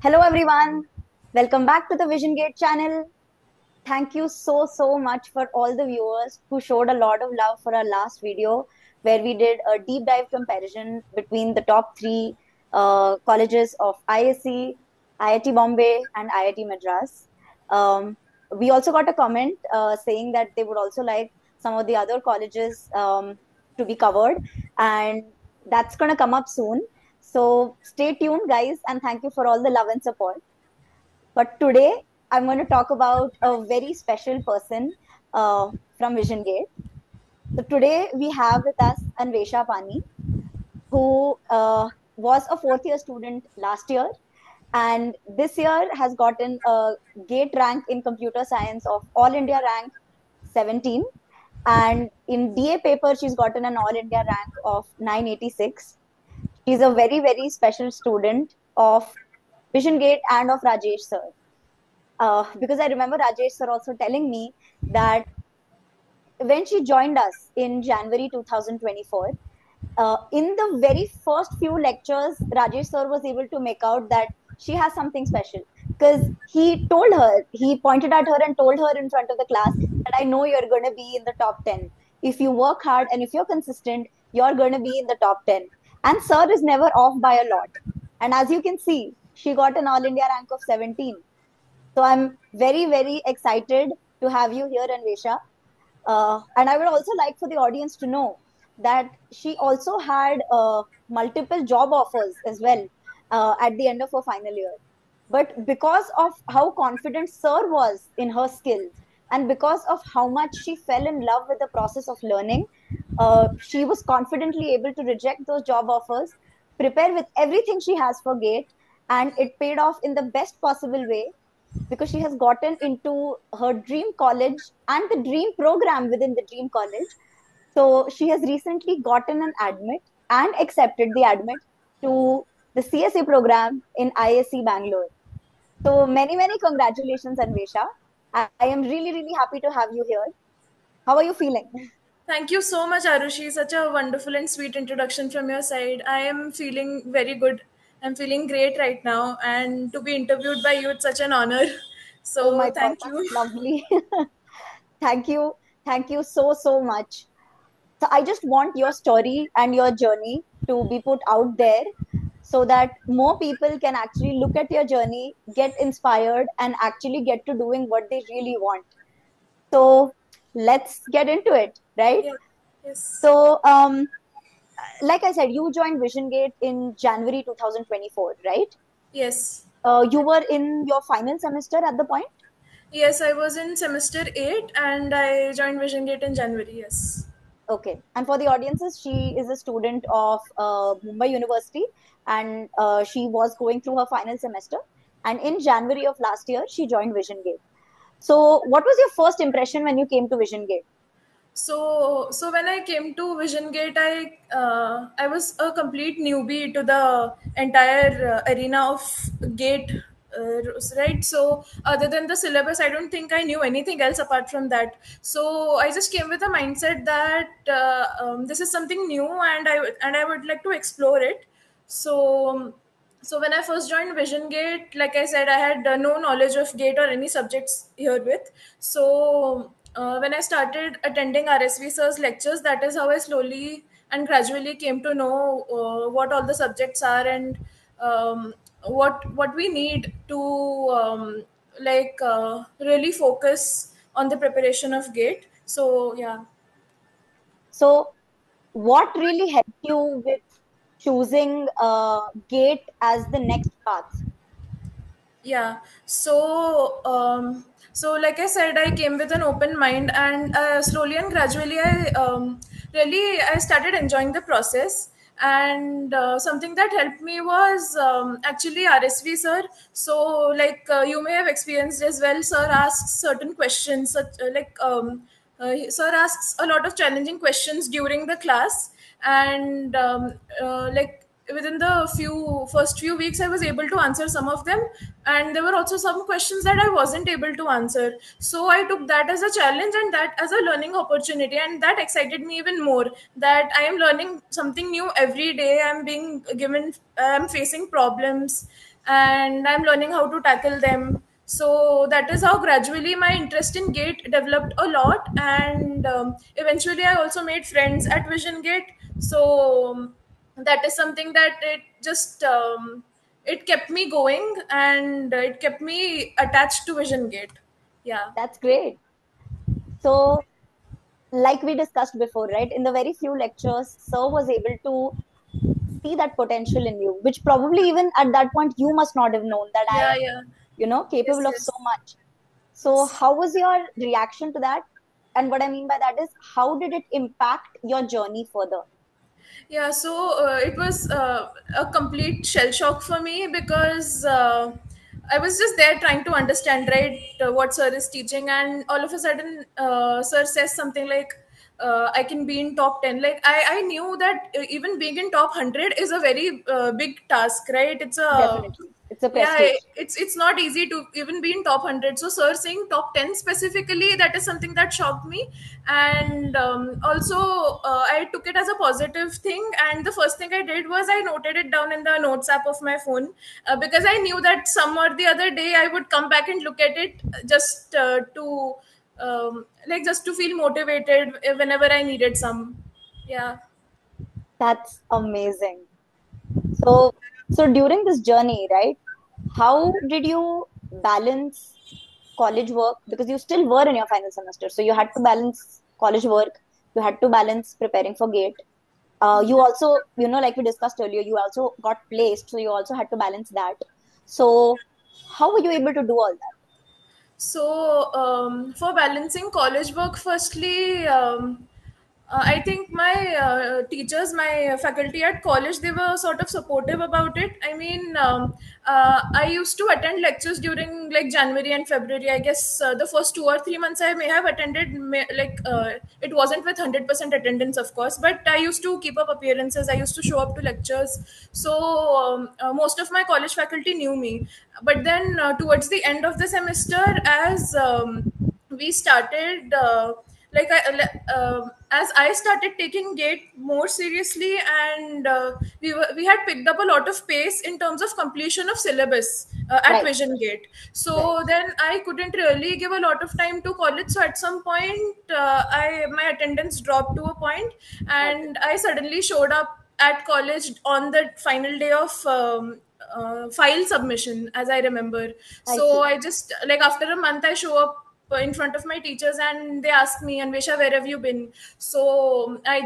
Hello everyone, welcome back to the Vision Gate channel. Thank you so much for all the viewers who showed a lot of love for our last video where we did a deep dive comparison between the top three colleges of ISC, IIT Bombay and IIT Madras. Um, we also got a comment saying that they would also like some of the other colleges to be covered, and that's going to come up soon. So stay tuned, guys, and thank you for all the love and support. But today, I'm going to talk about a very special person from Vision Gate. So today, we have with us Anvesha Pani, who was a fourth year student last year, and this year has gotten a GATE rank in computer science of All India rank 17. And in DA paper, she's gotten an All India rank of 986. She's a very special student of Vision Gate and of Rajesh sir. Because I remember Rajesh sir also telling me that when she joined us in January 2024, in the very first few lectures, Rajesh sir was able to make out that she has something special because he pointed at her and told her in front of the class that I know you're going to be in the top 10. If you work hard and if you're consistent, you're going to be in the top 10. And sir is never off by a lot. And as you can see, she got an All India rank of 17. So I'm very excited to have you here, Anvesha. And I would also like for the audience to know that she also had multiple job offers as well at the end of her final year. But because of how confident Sir was in her skills and because of how much she fell in love with the process of learning, she was confidently able to reject those job offers, prepare with everything she has for GATE, and it paid off in the best possible way because she has gotten into her dream college and the dream program within the dream college. So she has recently gotten an admit and accepted the admit to the CSA program in ISC Bangalore. So many congratulations, Anvesha. I am really happy to have you here. How are you feeling? Thank you so much, Arushi. Such a wonderful and sweet introduction from your side. I am feeling very good. I'm feeling great right now, and to be interviewed by you, it's such an honor. Oh my So, God, thank that's you. lovely. Thank you. Thank you so much. So I just want your story and your journey to be put out there so that more people can actually look at your journey, get inspired, and actually get to doing what they really want. So let's get into it, right? Yeah. Yes. So, like I said, you joined Vision Gate in January 2024, right? Yes. You were in your final semester at the point. Yes, I was in semester 8 and I joined Vision Gate in January. Yes. Okay. And for the audiences, she is a student of Mumbai University and she was going through her final semester. And in January of last year, she joined Vision Gate. So, what was your first impression when you came to Vision Gate? So when I came to Vision Gate, I was a complete newbie to the entire arena of Gate, right? So other than the syllabus, I don't think I knew anything else apart from that. So I just came with a mindset that this is something new, and I would like to explore it. So when I first joined Vision Gate, like I said, I had no knowledge of Gate or any subjects here with. So when I started attending RSV sir's lectures, that is how I slowly and gradually came to know what all the subjects are, and what we need to really focus on the preparation of Gate. So yeah. So, what really helped you with choosing GATE as the next path? Yeah. So like I said, I came with an open mind, and slowly and gradually I started enjoying the process. And something that helped me was actually RSV sir. So you may have experienced as well, sir asks certain questions, sir asks a lot of challenging questions during the class. And within the first few weeks, I was able to answer some of them, and there were also some questions that I wasn't able to answer. So I took that as a challenge and that as a learning opportunity, and that excited me even more, that I am learning something new every day. I'm facing problems, and I'm learning how to tackle them. So that is how gradually my interest in Gate developed a lot, and eventually I also made friends at Vision Gate. So that is something that it just it kept me going, and it kept me attached to Vision Gate. Yeah. That's great. So, like we discussed before, right? In the very few lectures, Sir was able to see that potential in you, which probably even at that point you must not have known that I Yeah, am, yeah. Yes, capable of so yes, much. So, yes. how was your reaction to that? And what I mean by that is, how did it impact your journey further? Yeah, so it was a complete shell shock for me, because I was just there trying to understand, right, what Sir is teaching, and all of a sudden, Sir says something like, I can be in top 10. Like, I knew that even being in top 100 is a very big task, right? It's a Definitely. It's a yeah, prestige. it's not easy to even be in top 100. So Sir saying top 10 specifically, that is something that shocked me. And also, I took it as a positive thing, and the first thing I did was I noted it down in the notes app of my phone, because I knew that some or the other day I would come back and look at it, just to like, just to feel motivated whenever I needed some. Yeah. That's amazing. So, during this journey, right, how did you balance college work? Because you still were in your final semester, so you had to balance college work, you had to balance preparing for GATE. You also, like we discussed earlier, you also got placed, so you also had to balance that. So, how were you able to do all that? So, for balancing college work, firstly, I think my teachers, my faculty at college, they were sort of supportive about it. I mean, I used to attend lectures during like January and February. I guess the first 2 or 3 months I may have attended, it wasn't with 100% attendance, of course, but I used to keep up appearances. I used to show up to lectures. So most of my college faculty knew me. But then towards the end of the semester, as we started as I started taking Gate more seriously, and we had picked up a lot of pace in terms of completion of syllabus at Right, Vision Gate. right. So then I couldn't really give a lot of time to college. So at some point, I my attendance dropped to a point, Got it. and I suddenly showed up at college on the final day of file submission, as I remember. I So see. I just, like, after a month, I show up in front of my teachers, and they ask me, Anvesha, where have you been? So I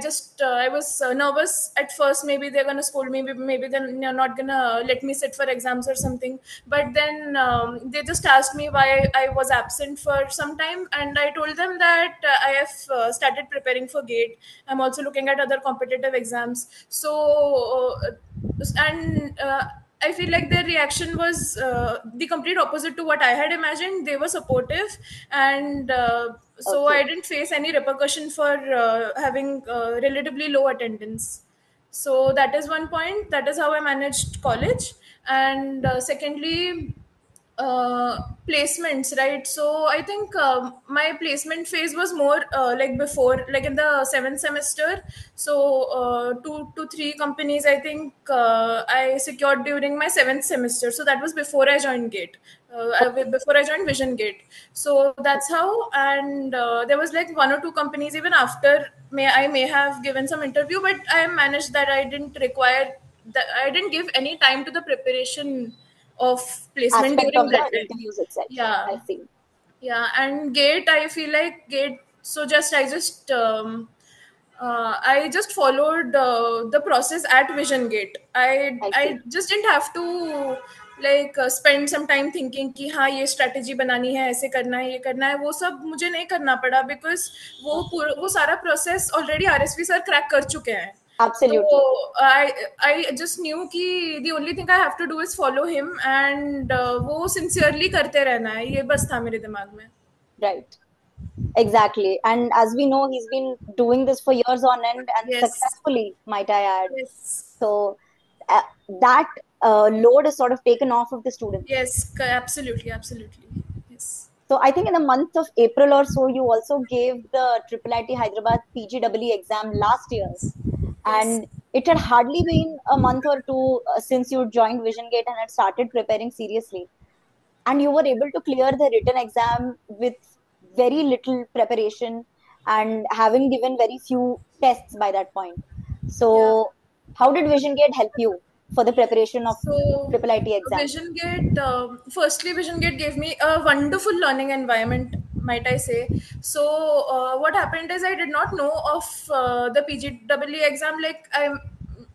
was nervous at first. Maybe they're gonna scold me, maybe they're not gonna let me sit for exams or something. But then they just asked me why I was absent for some time, and I told them that I have started preparing for Gate. I'm also looking at other competitive exams. So and I feel like their reaction was the complete opposite to what I had imagined. They were supportive, and so Okay. I didn't face any repercussion for having relatively low attendance. So that is one point. That is how I managed college. And secondly, placements, right? So I think my placement phase was more like before, like in the seventh semester. So 2 to 3 companies, I think, I secured during my seventh semester. So that was before I joined Gate, Okay. before I joined Vision Gate. So that's how. And there was like 1 or 2 companies even after I may have given some interview, but I managed that I didn't require that. I didn't give any time to the preparation of placement Aspect during of the that time. interviews itself. Yeah. I see. Yeah. And Gate, I feel like Gate, so just I just followed the process at Vision Gate. i I i see. just didn't have to like spend some time thinking कि हाँ ये strategy बनानी है, ऐसे करना है, ये करना है, वो सब मुझे नहीं करना पड़ा, because वो सारा process already RSV sir crack कर चुके हैं. तो Absolutely. I just knew कि the only thing I have to do is follow him, and वो sincerely करते रहना है, ये बस था मेरे दिमाग में. Right. Exactly. And as we know, he's been doing this for years on end and Yes. successfully, might I add. Yes. So uh, that load is sort of taken off of the students. Yes. Absolutely. Absolutely. Yes. So I think in the month of April or so, you also gave the Triple IT Hyderabad PGEE exam last year. Yes. And Yes. It had hardly been a month or two since you joined Vision Gate and had started preparing seriously, and you were able to clear the written exam with very little preparation and having given very few tests by that point. Yeah. So, how did Vision Gate help you for the preparation of So, Triple IT exam? Vision Gate, firstly, Vision Gate gave me a wonderful learning environment, might I say. So, what happened is I did not know of the PGEE exam.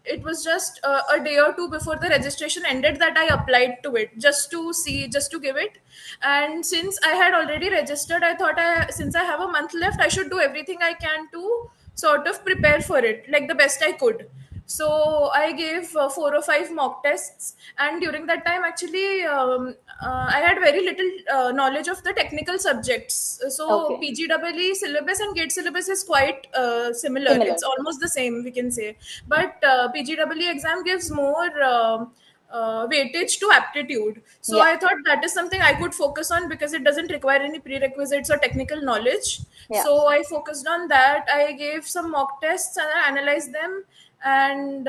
It was just a day or two before the registration ended that I applied to it just to see, just to give it. And since I had already registered, I thought since I have a month left, I should do everything I can to sort of prepare for it, like the best I could. So I gave 4 or 5 mock tests, and during that time, actually, I had very little knowledge of the technical subjects. So Okay, PGEE syllabus and GATE syllabus is quite similar. similar. It's almost the same, we can say. But PGEE exam gives more weightage to aptitude. So Yeah, I thought that is something I could focus on because it doesn't require any prerequisites or technical knowledge. yeah. So I focused on that. I gave some mock tests and I analyzed them, and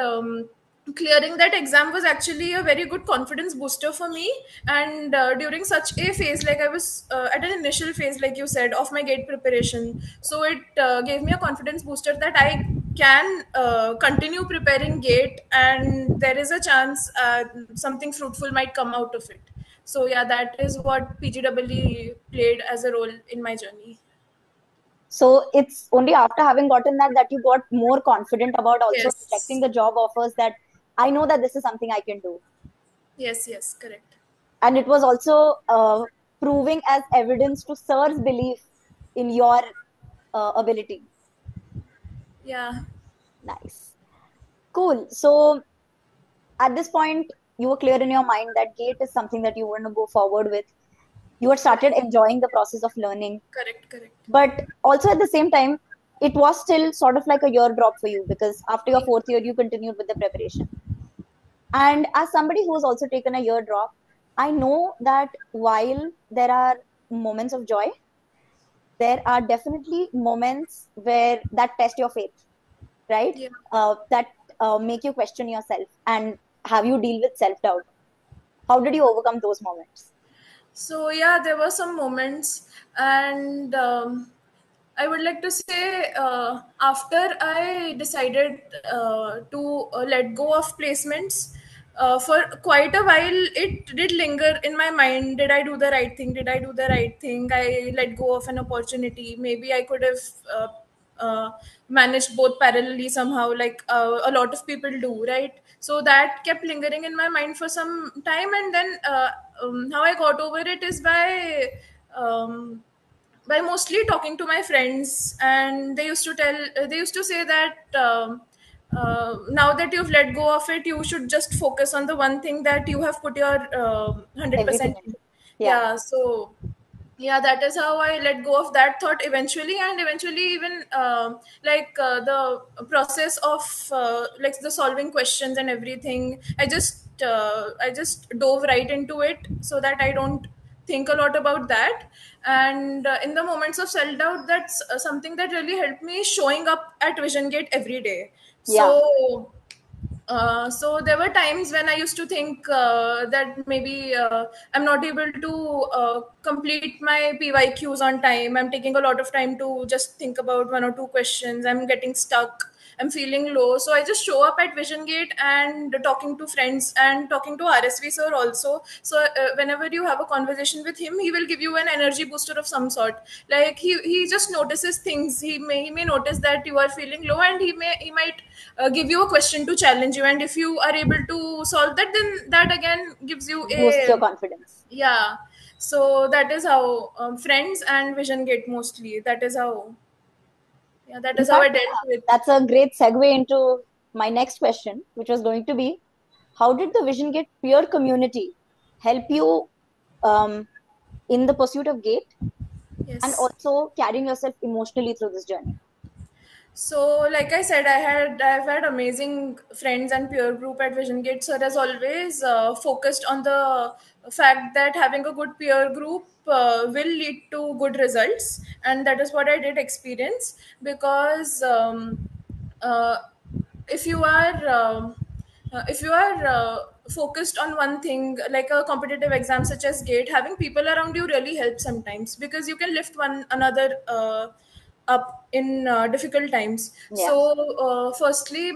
clearing that exam was actually a very good confidence booster for me. And during such a phase, like I was at an initial phase, like you said, of my gate preparation, so it gave me a confidence booster that I can continue preparing gate, and there is a chance something fruitful might come out of it. So yeah, that is what PGEE played as a role in my journey. So it's only after having gotten that you got more confident about also rejecting Yes, the job offers, that I know that this is something I can do. yes, yes, correct. And it was also proving as evidence to sir's belief in your ability. Yeah, Nice. Cool. So at this point, you were clear in your mind that gate is something that you want to go forward with. You had started correct, enjoying the process of learning, correct, correct. but also at the same time, it was still sort of like a year drop for you because after your Yeah. fourth year, you continued with the preparation. And as somebody who has also taken a year drop, I know that while there are moments of joy, there are definitely moments where that test your faith, right? Yeah. That make you question yourself and have you deal with self doubt. How did you overcome those moments? So yeah, there were some moments, and I would like to say after I decided to let go of placements. For quite a while, it did linger in my mind. Did I do the right thing? Did I do the right thing? I let go of an opportunity. Maybe I could have uh, managed both parallelly somehow, like a lot of people do, right? So that kept lingering in my mind for some time, and then how I got over it is um, by mostly talking to my friends, and they used to say that now that you've let go of it, you should just focus on the one thing that you have put your Everything 100% in. into. Yeah, Yeah, so yeah, that is how I let go of that thought eventually. And eventually even the process of like the solving questions and everything, I just dove right into it so that I don't think a lot about that. And in the moments of self doubt, that's something that really helped me showing up at Vision Gate every day. yeah, So there were times when I used to think that maybe I'm not able to complete my PYQs on time. I'm taking a lot of time to just think about one or two questions. I'm getting stuck. I'm feeling low. So I just show up at Vision Gate and talking to friends and talking to RSV sir also. So whenever you have a conversation with him, he will give you an energy booster of some sort. Like he just notices things. He may notice that you are feeling low, and he might give you a question to challenge you. And if you are able to solve that, then that again gives you boosts your a, confidence. yeah. So that is how friends and Vision Gate mostly. That is how, yeah, that In is how I fact, dealt with. that's a great segue into my next question, which was going to be, how did the Vision Gate peer community help you um, in the pursuit of Gate and Yes. also carrying yourself emotionally through this journey? So, like I said, I've had amazing friends and peer group at Vision Gate. Sir has always focused on the fact that having a good peer group will lead to good results, and that is what I did experience because. Uh, if you are focused on one thing, like a competitive exam such as gate, having people around you really helps sometimes, because you can lift one another up in difficult times. Yeah. So firstly,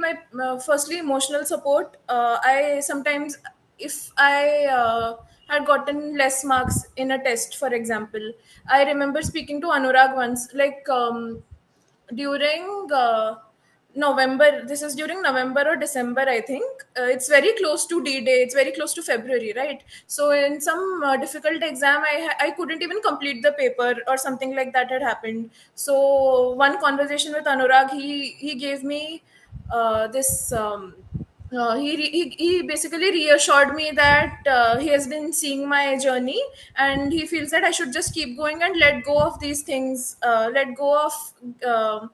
emotional support. I sometimes, if I had gotten less marks in a test, for example, I remember speaking to Anurag once, like, during November. This is during November or December, I think. It's very close to D Day. It's very close to February, right? So in some difficult exam, I couldn't even complete the paper, or something like that had happened. So one conversation with Anurag, he gave me this. He basically reassured me that he has been seeing my journey, and he feels that I should just keep going and let go of these things, let go of uh,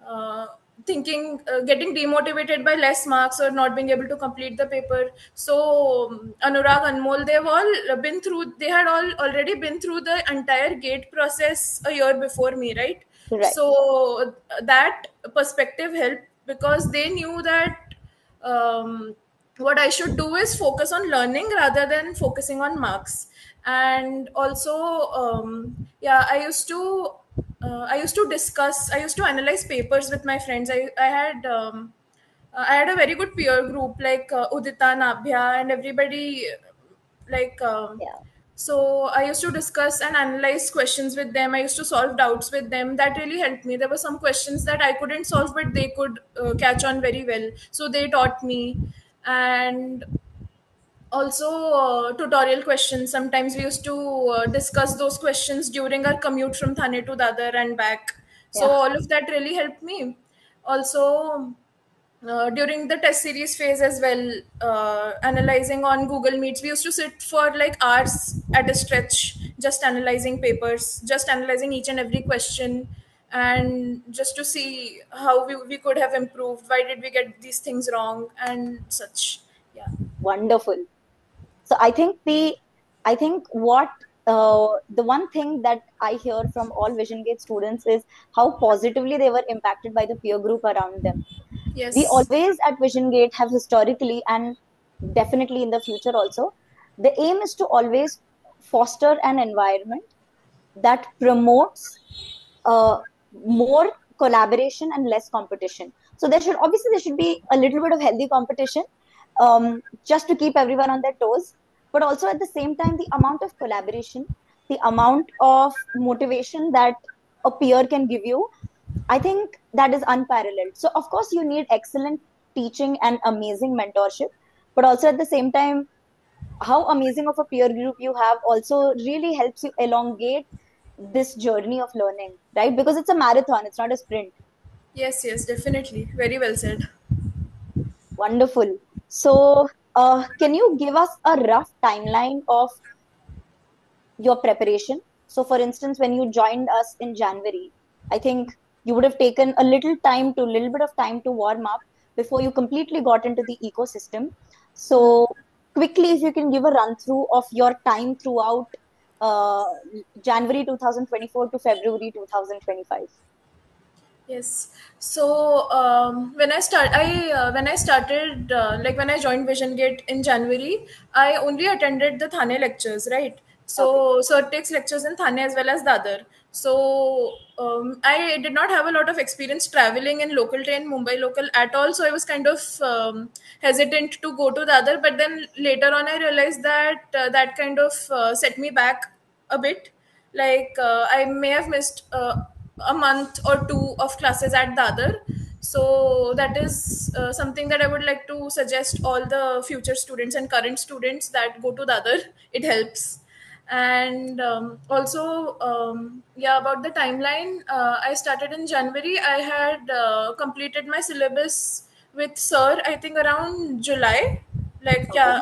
uh, thinking, getting demotivated by less marks or not being able to complete the paper. So Anurag, Anmol, they've all been through, they had all already been through the entire gate process a year before me, right? Right. So that perspective helped, because they knew that what I should do is focus on learning rather than focusing on marks. And also, yeah, I used to discuss, I used to analyze papers with my friends. I had a very good peer group, like Udita, Nabhya, and everybody, like, Yeah. so I used to discuss and analyze questions with them. I used to solve doubts with them. That really helped me. There were some questions that I couldn't solve, but they could catch on very well. So they taught me. And also tutorial questions. Sometimes we used to discuss those questions during our commute from Thane to Dadar and back. So Yeah. all of that really helped me. Also, during the test series phase as well, analyzing on Google Meets, we used to sit for like hours at a stretch, just analyzing papers, just analyzing each and every question, and just to see how we could have improved, why did we get these things wrong, and such. Yeah. Wonderful. So I think what the one thing that I hear from all Vision Gate students is how positively they were impacted by the peer group around them. We Yes. always at Vision Gate have historically and definitely in the future also, the aim is to always foster an environment that promotes more collaboration and less competition. So there should be a little bit of healthy competition, just to keep everyone on their toes, but also at the same time the amount of collaboration, the amount of motivation that a peer can give you, I think that is unparalleled. So of course you need excellent teaching and amazing mentorship, but also at the same time how amazing of a peer group you have also really helps you elongate this journey of learning, right? Because it's a marathon, it's not a sprint. Yes, yes, definitely. Very well said. Wonderful. So, can you give us a rough timeline of your preparation? So, for instance, when you joined us in January, I think you would have taken a little bit of time to warm up before you completely got into the ecosystem. So, quickly, if you can give a run through of your time throughout uh, January 2024 to February 2025. Yes. So when I started, like when I joined Vision Gate in January, I only attended the Thane lectures, right? Okay. So Sir takes lectures in Thane as well as Dadar. So I did not have a lot of experience traveling in local train, Mumbai local at all. So I was kind of hesitant to go to Dadar. But then later on, I realized that that kind of set me back a bit. Like I may have missed a month or two of classes at Dadar. So that is something that I would like to suggest all the future students and current students that go to Dadar. It helps. And also, yeah, about the timeline, I started in January. I had completed my syllabus with Sir, I think around July. Like, Okay. yeah,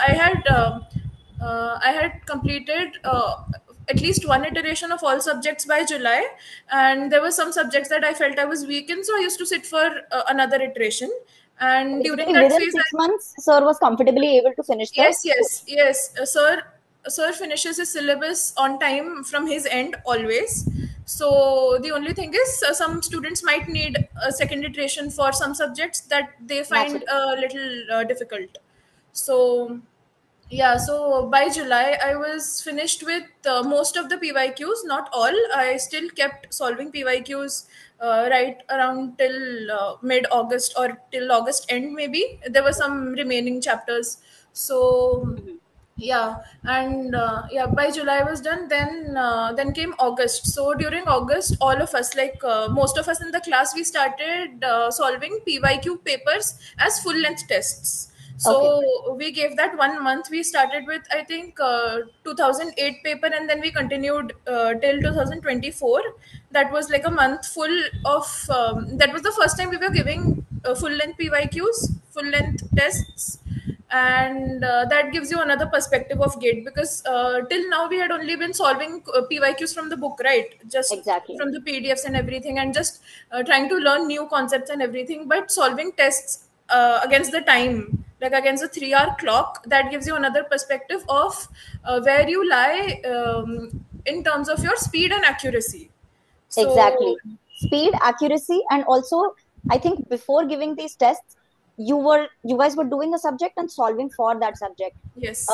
I had completed at least one iteration of all subjects by July, and there were some subjects that I felt I was weak in, so I used to sit for another iteration. And during Basically, that within phase, 6 months, sir was comfortably able to finish the yes, yes, course. yes. Sir finishes his syllabus on time from his end always. So the only thing is, some students might need a second iteration for some subjects that they find Naturally. a little difficult. So yeah, so by July, I was finished with most of the PYQs, not all. I still kept solving PYQs right around till mid August or till August end, maybe. There were some remaining chapters. So Mhm. yeah, and yeah, by July I was done. Then came August. So during August, all of us, like most of us in the class, we started solving PYQ papers as full length tests. Okay. So we gave that 1 month. We started with, I think, 2008 paper, and then we continued till 2024. That was like a month full of. That was the first time we were giving full length PYQs, full length tests, and that gives you another perspective of gate, because till now we had only been solving PYQs from the book, right, just Exactly. from the PDFs and everything, and just trying to learn new concepts and everything. But solving tests against the time, like against the 3 hour clock, that gives you another perspective of where you lie in terms of your speed and accuracy. So Exactly. Speed, accuracy, and also I think before giving these tests, you guys were doing a subject and solving for that subject. Uh, yes.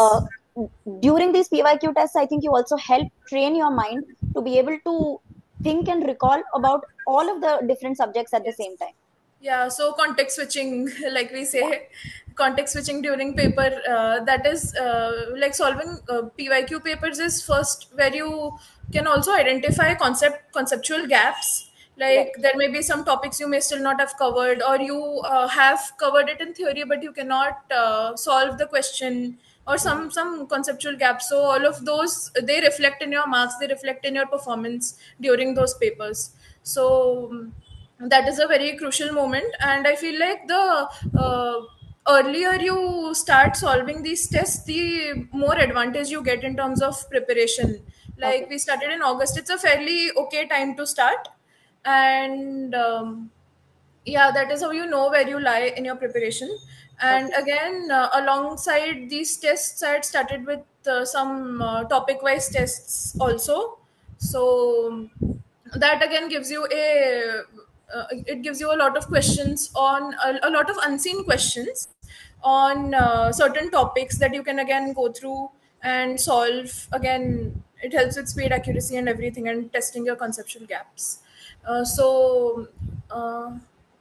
During these PYQ tests, I think you also help train your mind to be able to think and recall about all of the different subjects at the Yes. same time. Yeah, so context switching, like we Yeah. say, context switching during paper, that is like solving PYQ papers is first where you can also identify conceptual gaps. Like Right. there may be some topics you may still not have covered, or you have covered it in theory, but you cannot solve the question, or Hmm. some conceptual gaps. So all of those, they reflect in your marks, they reflect in your performance during those papers. So that is a very crucial moment, and I feel like the earlier you start solving these tests, the more advantage you get in terms of preparation. Like Okay. we started in August, it's a fairly okay time to start. And yeah, that is how you know where you lie in your preparation. And Okay. again, alongside these tests, I had started with some topic wise tests also. So that again gives you a it gives you a lot of questions on a lot of unseen questions on certain topics that you can again go through and solve. Again, it helps with speed, accuracy, and everything, and testing your conceptual gaps. So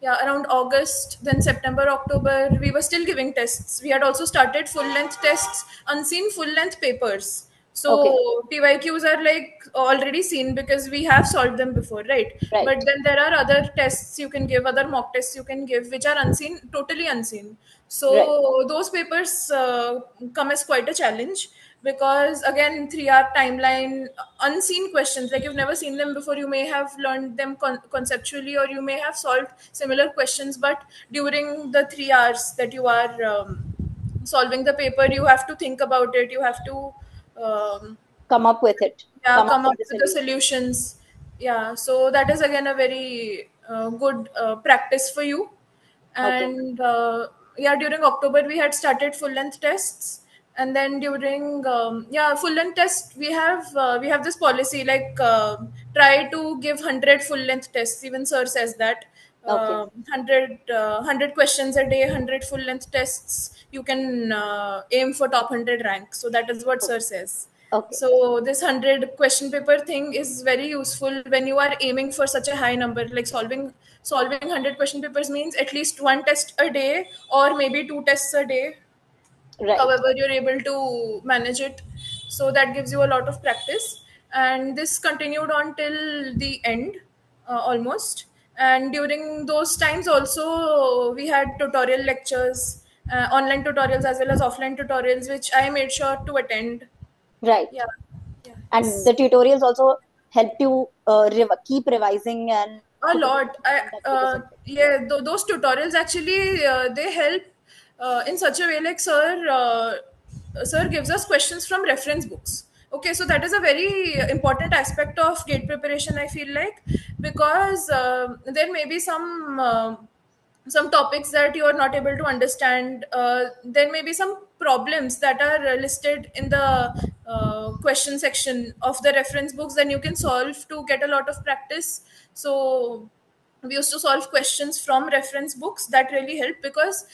yeah, around August, then September, October, we were still giving tests. We had also started full length tests, unseen full length papers. Okay. So PYQs are like already seen because we have solved them before, right? But Right. then there are other tests you can give, other mock tests you can give, which are unseen, totally unseen. Right. So those papers come as quite a challenge, because again, 3 hour timeline, unseen questions, like you've never seen them before. You may have learned them conceptually, or you may have solved similar questions, but during the 3 hours that you are solving the paper, you have to think about it. You have to Come up with it. yeah, Come up come with up the with the solution. solutions. Yeah, so that is again a very good practice for you. Okay. And yeah, during October we had started full length tests. And then during yeah, full length test, we have this policy, like try to give 100 full length tests. Even sir says that Okay. 100 questions a day, 100 full length tests, you can aim for top 100 rank. So that is what sir Okay. says. Okay. So this 100 question paper thing is very useful when you are aiming for such a high number. Like solving 100 question papers means at least one test a day, or maybe two tests a day, Right. however you're able to manage it. So that gives you a lot of practice, and this continued on till the end, almost. And during those times also, we had tutorial lectures, online tutorials as well as offline tutorials, which I made sure to attend. Right. Yeah. Yeah. And the Yes. tutorials also help you keep revising and A keeping lot. in touch with the subject. Yeah, those tutorials actually, they help in such a way. Like sir gives us questions from reference books. Okay, so that is a very important aspect of gate preparation, I feel like, because there may be some topics that you are not able to understand. There may be some problems that are listed in the question section of the reference books, then you can solve to get a lot of practice. So we used to solve questions from reference books. That really helped, because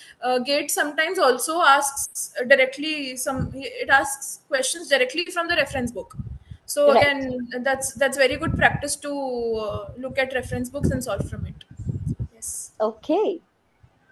gate sometimes also asks directly, some it asks questions directly from the reference book. So Right. again, that's very good practice to look at reference books and solve from it. Yes. Okay.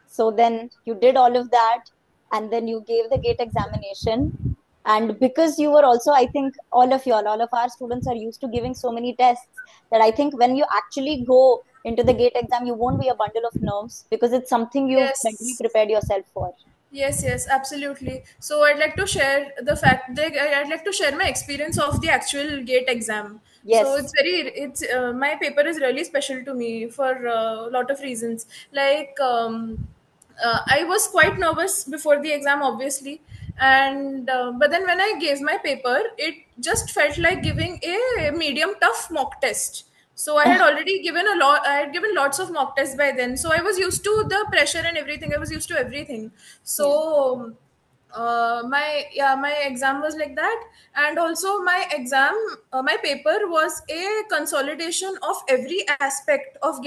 So then you did all of that, and then you gave the gate examination. And because you were also, I think all of our students are used to giving so many tests that I think when you actually go into the gate exam, you won't be a bundle of nerves because it's something you've mentally Yes. prepared yourself for. Yes, yes, absolutely. So I'd like to share the fact that I'd like to share my experience of the actual GATE exam. So Yes. it's my paper is really special to me for a lot of reasons. Like I was quite nervous before the exam, obviously, and but then when I gave my paper, it just felt like giving a medium tough mock test. So I had already given a lot. I had given lots of mock tests by then, so I was used to the pressure and everything. I was used to everything. Yeah. So my exam was like that. And also my exam, my paper was a consolidation of every aspect of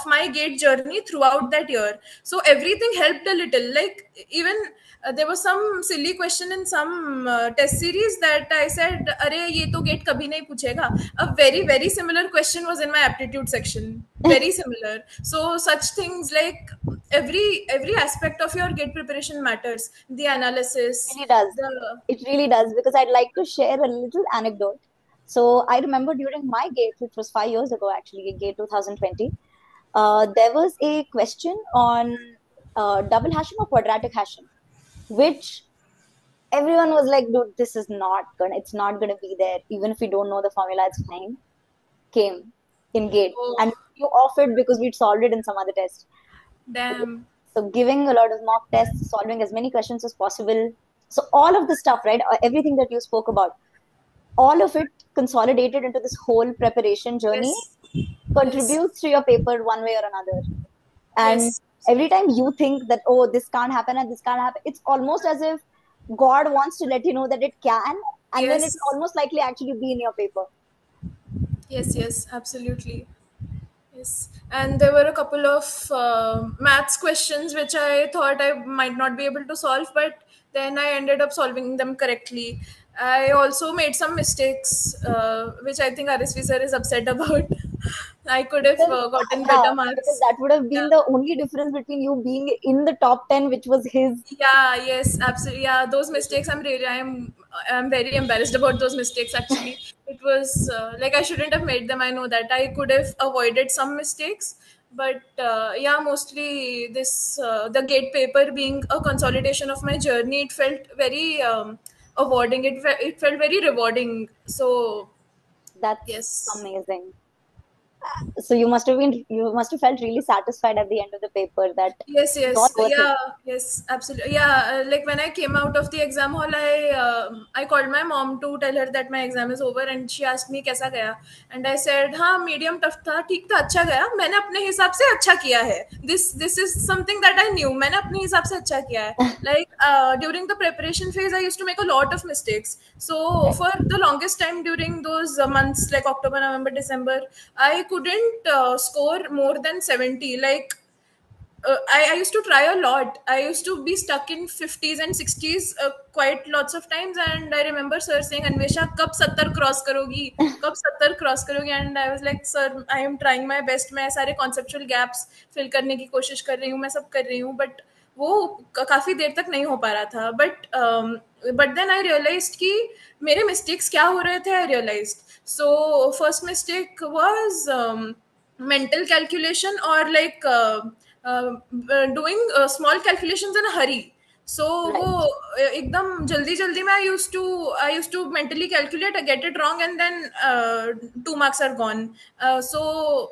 my gate journey throughout that year. So everything helped a little. Like even there was some silly question in some test series that I said, "Arey, ye to gate kabhi nahi puchega." A very very similar question was in my aptitude section. Very similar. So such things, like every aspect of your gate preparation matters. The analysis, Really does. the It really does because I'd like to share a little anecdote. So I remember during my gate, which was 5 years ago actually, gate 2020, there was a question on double hashing or quadratic hashing, which everyone was like, dude, this is not gonna, it's not gonna be there. Even if we don't know the formula, it's fine. Came in gate. And oh, you off it because we'd solved it in some other test. damn. So giving a lot of mock tests, solving as many questions as possible. So all of the stuff, right? Everything that you spoke about, all of it consolidated into this whole preparation journey Yes, yes, contributes to your paper one way or another. And yes, every time you think that, oh, this can't happen and this can't happen, it's almost as if God wants to let you know that it can, and then it'll yes, almost likely actually be in your paper. yes, yes, absolutely. Yes, and there were a couple of maths questions which I thought I might not be able to solve, but then I ended up solving them correctly. I also made some mistakes, which I think RSV sir is upset about. I could have Because, gotten yeah, better because marks. that would have Yeah. been the only difference between you being in the top 10, which was his Yeah, yes, absolutely. Yeah, those mistakes, I'm very embarrassed about those mistakes actually. It was like I shouldn't have made them. I know that I could have avoided some mistakes, but yeah, mostly this the gate paper being a consolidation of my journey, it felt very rewarding. It felt very rewarding. So that's yes. amazing. So you must have felt really satisfied at the end of the paper that Yes, it's all yes, worth it. yeah, yes, absolutely. Yeah, like when I came out of the exam hall, I called my mom to tell her that my exam is over, and she asked me कैसा गया, and I said हाँ medium tough था, ठीक था, अच्छा गया, मैंने अपने हिसाब से अच्छा किया है. This is something that I knew. मैंने अपने हिसाब से अच्छा किया है. Like during the preparation phase, I used to make a lot of mistakes. So Right. for the longest time during those months like October, November, December, I couldn't score more than 70. Like I used to try a lot. I used to be stuck in 50s and 60s quite lots of times. And I remember sir saying, Anvesha, कब 70 cross करोगी? कब 70 cross करोगी? And I was like, sir, I am trying my best. मैं सारे conceptual gaps fill करने की कोशिश कर रही हूँ. मैं सब कर रही हूँ. But वो काफी देर तक नहीं हो पा रहा था. But then I realized कि मेरे mistakes क्या हो रहे थे. I realized. So first mistake was mental calculation, or like uh, doing small calculations in a hurry. So वो Right. एकदम जल्दी जल्दी में I used to mentally calculate, I get it wrong, and then 2 marks are gone. So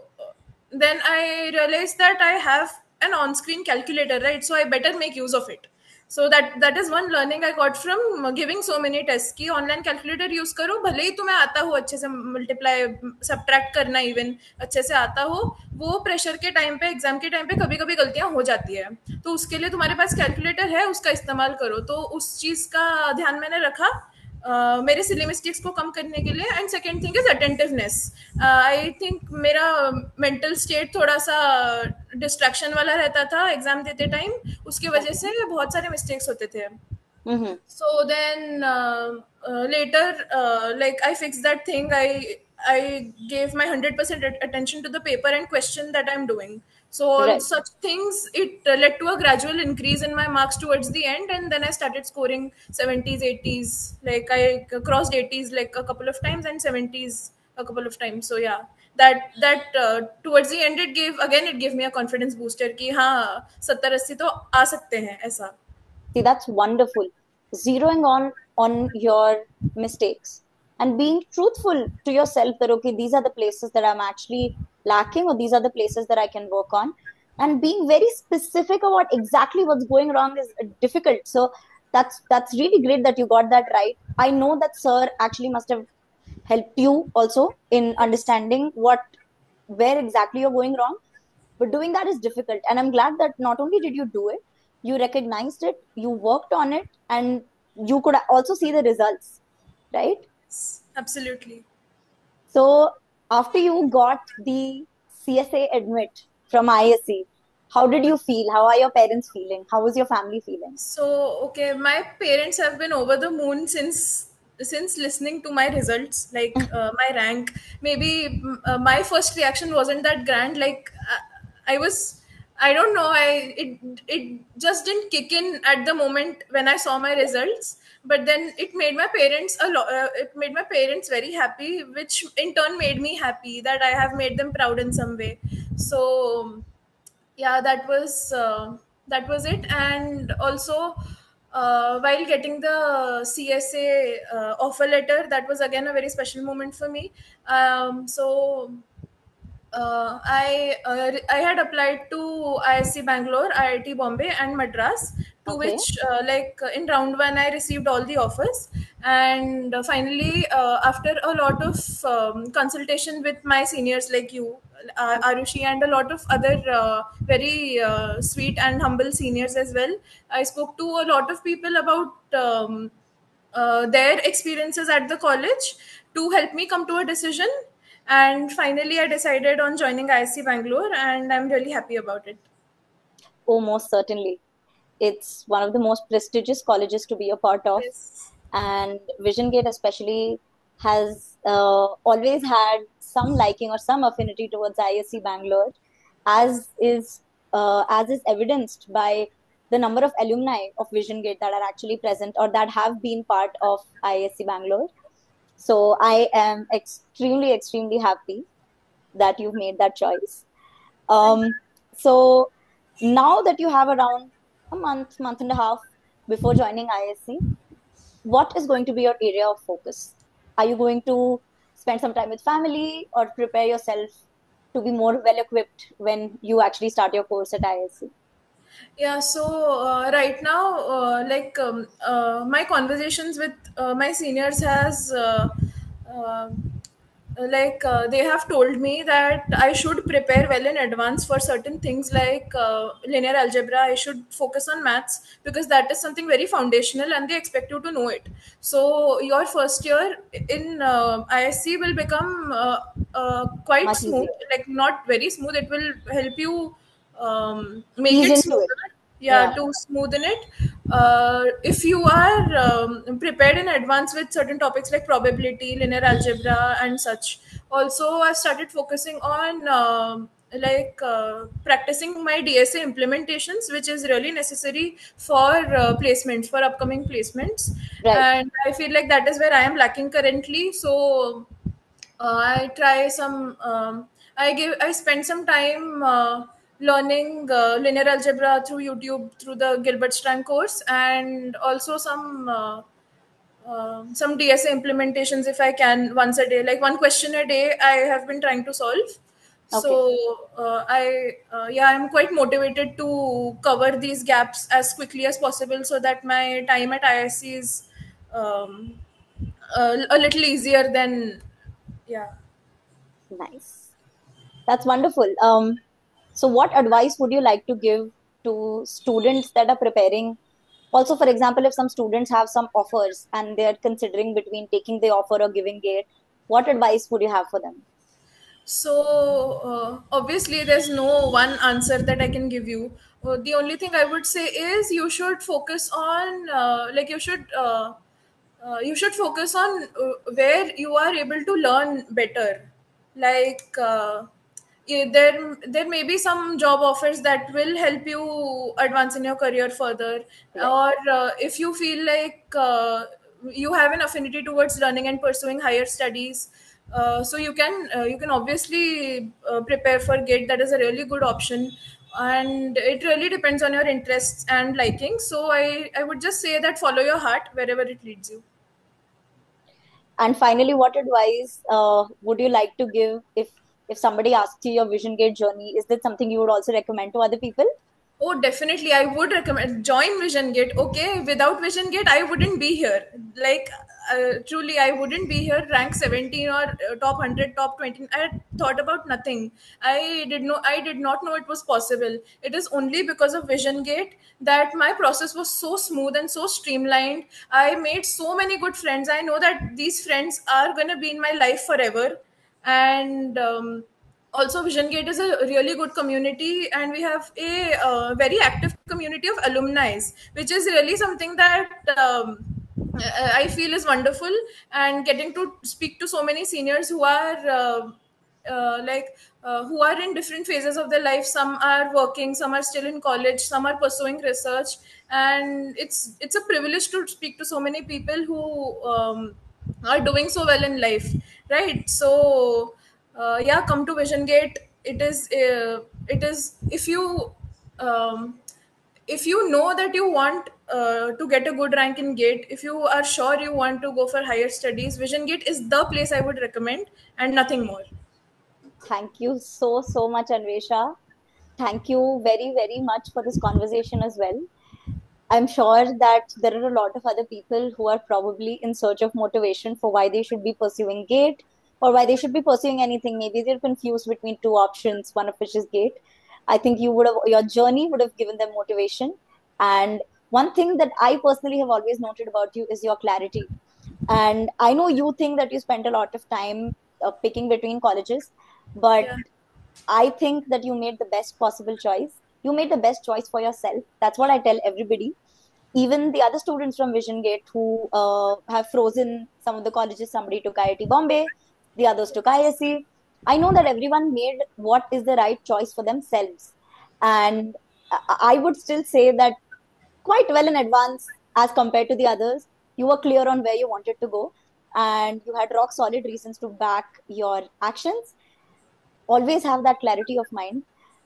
then I realized that I have an on-screen calculator, right? So I better make use of it. So that is one learning I got from giving so many tests कि online calculator use करो, भले ही तुम्हें आता हो अच्छे से multiply subtract करना, even अच्छे से आता हो, वो प्रेशर के टाइम पे, एग्जाम के टाइम पे कभी कभी गलतियां हो जाती है, तो उसके लिए तुम्हारे पास कैलकुलेटर है, उसका इस्तेमाल करो। तो उस चीज का ध्यान मैंने रखा मेरे सिली मिस्टेक्स को कम करने के लिए। And second thing is attentiveness. I think मेरा मेंटल स्टेट थोड़ा सा डिस्ट्रैक्शन वाला रहता था एग्जाम देते टाइम, उसकी वजह Okay. से बहुत सारे मिस्टेक्स होते थे। Mm-hmm. So then later, like I fixed that thing. I gave my 100% attention to the paper and question that I'm doing. So all Right. such things, it led to a gradual increase in my marks towards the end, and then I started scoring 70s, 80s. Like I crossed 80s like a couple of times and 70s a couple of times. So yeah, that towards the end it gave me a confidence booster कि हाँ 70-80 तो आ सकते हैं ऐसा। See, that's wonderful. Zeroing on your mistakes and being truthful to yourself that okay, these are the places that I'm actually lacking, or these are the places that I can work on. And being very specific about exactly what's going wrong is difficult. So that's really great that you got that right. I know that sir actually must have helped you also in Yes. understanding what where exactly you're going wrong, but doing that is difficult. And I'm glad that not only did you do it, you recognized it, you worked on it, and you could also see the results, right? Absolutely. So after you got the CSA admit from ISC, how did you feel? How are your parents feeling? How was your family feeling? So, okay, my parents have been over the moon since listening to my results, like my rank. Maybe my first reaction wasn't that grand. Like I was, I don't know, it just didn't kick in at the moment when I saw my results. But then it made my parents it made my parents very happy, which in turn made me happy that I have made them proud in some way. So yeah, that was it. And also while getting the CSA offer letter, that was again a very special moment for me. So I had applied to ISC Bangalore, IIT Bombay, and Madras. To Okay. which, in round one, I received all the offers, and finally, after a lot of consultation with my seniors like you, Arushi, and a lot of other very sweet and humble seniors as well, I spoke to a lot of people about. Their experiences at the college to help me come to a decision. And finally, I decided on joining ISC Bangalore, and I'm really happy about it. Oh, most certainly. It's one of the most prestigious colleges to be a part of. Yes. And Vision Gate, especially, has always had some liking or some affinity towards ISC Bangalore, as is evidenced by the number of alumni of Vision Gate that are actually present or that have been part of ISC Bangalore. So I am extremely, extremely happy that you've made that choice. Thank Um, so now that you have around a month and a half before joining ISC, what is going to be your area of focus? Are you going to spend some time with family or prepare yourself to be more well equipped when you actually start your course at ISC? Yeah, so right now, my conversations with my seniors has uh, they have told me that I should prepare well in advance for certain things like linear algebra. I should focus on maths because that is something very foundational and they expect you to know it. So your first year in ISC will become quite Much smooth, easier. like not very smooth. It will help you make Ease it into it. smoother, yeah, Yeah. to smoothen it. If you are prepared in advance with certain topics like probability, linear algebra, and such. Also, I started focusing on practicing my DSA implementations, which is really necessary for placements, for upcoming placements. Right. And I feel like that is where I am lacking currently. So I try some. I spend some time learning linear algebra through YouTube through the Gilbert Strang course, and also some DSA implementations if I can once a day, like one question a day. I have been trying to solve. So Okay. I'm quite motivated to cover these gaps as quickly as possible so that my time at ISC is um, a little easier than, yeah. Nice. That's wonderful. So what advice would you like to give to students that are preparing? Also, for example, if some students have some offers and they're considering between taking the offer or giving it, what advice would you have for them? So obviously, there's no one answer that I can give you. The only thing I would say is you should focus on, you should focus on where you are able to learn better. Like there may be some job offers that will help you advance in your career further, Right. or if you feel like you have an affinity towards learning and pursuing higher studies, so you can obviously prepare for gate. That is a really good option, and it really depends on your interests and liking. So I would just say that follow your heart wherever it leads you. And finally, what advice would you like to give if somebody asks you your Vision Gate journey? Is that something you would also recommend to other people? Oh, definitely. I would recommend join Vision Gate. Okay, without Vision Gate, I wouldn't be here. Like, truly, I wouldn't be here. Rank 17 or top 100, top 20. I had thought about nothing. I did not know it was possible. It is only because of Vision Gate that my process was so smooth and so streamlined. I made so many good friends. I know that these friends are gonna be in my life forever, and also Vision Gate is a really good community, and we have a very active community of alumni, which is really something that I feel is wonderful. And getting to speak to so many seniors who are who are in different phases of their life. Some are working, some are still in college, some are pursuing research, and it's a privilege to speak to so many people who are doing so well in life, right? So yeah, come to Vision Gate. It is if you know that you want to get a good rank in gate, if you are sure you want to go for higher studies, Vision Gate is the place I would recommend, and nothing more. Thank you so much, Anvesha. Thank you very much for this conversation as well. I'm sure that there are a lot of other people who are probably in search of motivation for why they should be pursuing GATE or why they should be pursuing anything. Maybe they're confused between two options, one of which is GATE. I think your journey would have given them motivation. And one thing that I personally have always noted about you is your clarity. And I know you think that you spent a lot of time picking between colleges, but Yeah. I think that you made the best possible choice. You made the best choice for yourself. That's what I tell everybody. Even the other students from Vision Gate who have frozen some of the colleges, somebody took IIT Bombay, the others took ISC. I know that everyone made what is the right choice for themselves. And I would still say that quite well in advance as compared to the others. You were clear on where you wanted to go and you had rock solid reasons to back your actions. Always have that clarity of mind.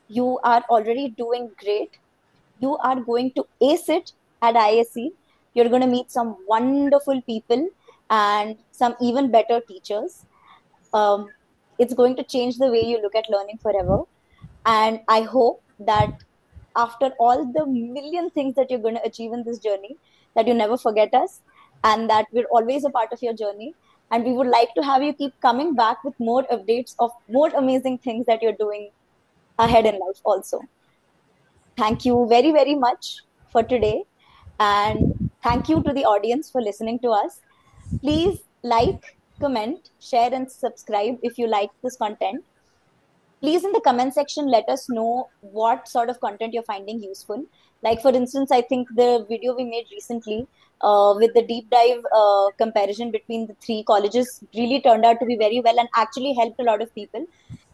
You are already doing great. You are going to ace it at ISC. You're going to meet some wonderful people and some even better teachers. Um, it's going to change the way you look at learning forever. And I hope that after all the million things that you're going to achieve in this journey, that you never forget us and that we're always a part of your journey. And we would like to have you keep coming back with more updates of more amazing things that you're doing ahead in life also. Thank you very much for today. And thank you to the audience for listening to us. Please like, comment, share, and subscribe if you like this content. Please, in the comment section, let us know what sort of content you're finding useful. Like, for instance, I think the video we made recently with the deep dive comparison between the three colleges really turned out to be very well and actually helped a lot of people.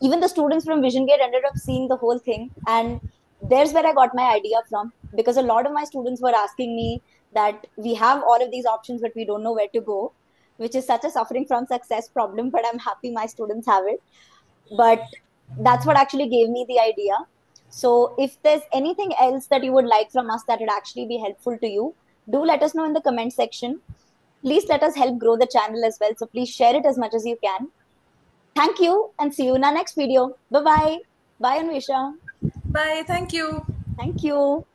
Even the students from Vision Gate ended up seeing the whole thing. And there's where I got my idea from because a lot of my students were asking me that we have all of these options, but we don't know where to go, which is such a suffering from success problem. But I'm happy my students have it. But that's what actually gave me the idea. So if there's anything else that you would like from us that would actually be helpful to you, do let us know in the comment section. Please let us help grow the channel as well. So please share it as much as you can. Thank you and see you in our next video. Bye bye. Bye, Anvisha. Bye. Thank you. Thank you.